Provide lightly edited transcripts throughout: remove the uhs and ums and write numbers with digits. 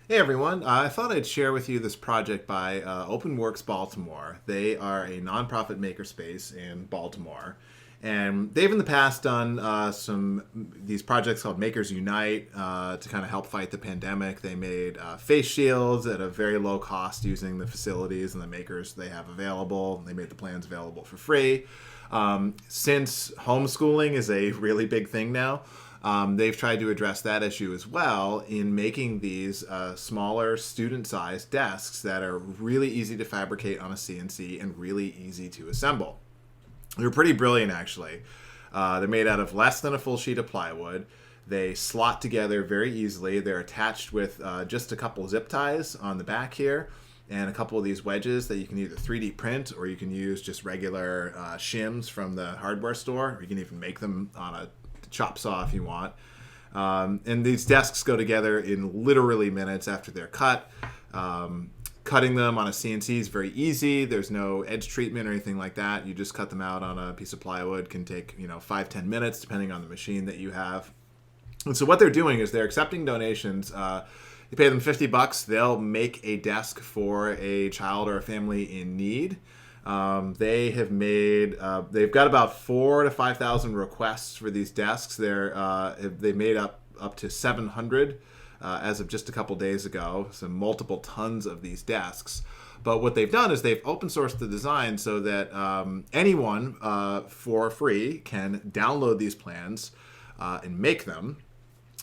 Hey everyone, I thought I'd share with you this project by OpenWorks Baltimore. They are a nonprofit makerspace in Baltimore, and they've in the past done some these projects called Makers Unite to kind of help fight the pandemic. They made face shields at a very low cost using the facilities and the makers they have available. They made the plans available for free. Since homeschooling is a really big thing now, they've tried to address that issue as well in making these smaller student-sized desks that are really easy to fabricate on a CNC and really easy to assemble. They're pretty brilliant, actually. They're made out of less than a full sheet of plywood. They slot together very easily. They're attached with just a couple zip ties on the back here and a couple of these wedges that you can either 3D print or you can use just regular shims from the hardware store, or you can even make them on a chop saw if you want. And these desks go together in literally minutes after they're cut. Cutting them on a CNC is very easy. There's no edge treatment or anything like that. You just cut them out on a piece of plywood. Can take 5-10 minutes depending on the machine that you have. And so what they're doing is they're accepting donations. You pay them $50. They'll make a desk for a child or a family in need. They have made. They've got about 4,000 to 5,000 requests for these desks. They've made up to 700 as of just a couple days ago. So multiple tons of these desks. But what they've done is they've open sourced the design so that anyone for free can download these plans and make them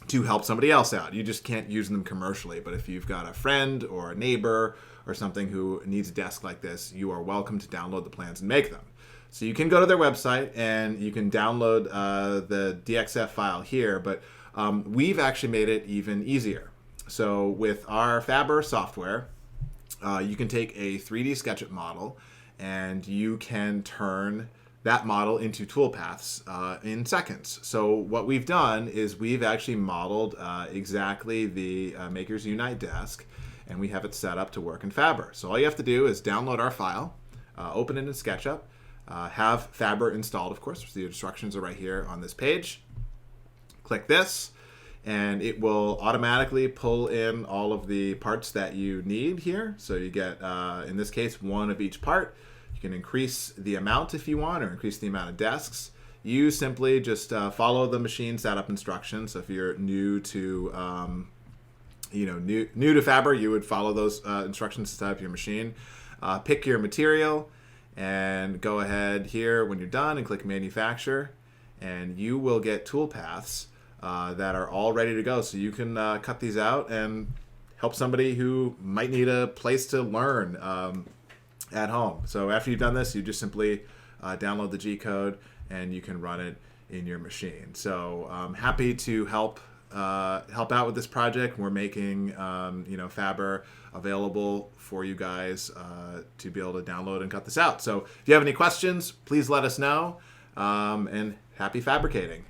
to help somebody else out. You just can't use them commercially, but if you've got a friend or a neighbor or something who needs a desk like this, you are welcome to download the plans and make them. So you can go to their website and you can download the DXF file here, but we've actually made it even easier. So with our Faber software, you can take a 3D SketchUp model and you can turn that model into toolpaths in seconds. So what we've done is we've actually modeled exactly the Makers Unite desk, and we have it set up to work in Faber. So all you have to do is download our file, open it in SketchUp, have Faber installed, of course. The instructions are right here on this page. Click this, and it will automatically pull in all of the parts that you need here. So you get, in this case, one of each part. You can increase the amount if you want, or increase the amount of desks. You simply just follow the machine setup instructions. So if you're new to new to Faber, you would follow those instructions to set up your machine. Pick your material and go ahead here when you're done and click manufacture, and you will get toolpaths that are all ready to go. So you can cut these out and help somebody who might need a place to learn at home. So after you've done this, you just simply download the G code and you can run it in your machine. So I'm happy to help out with this project. We're making Faber available for you guys to be able to download and cut this out. So if you have any questions, please let us know, and happy fabricating.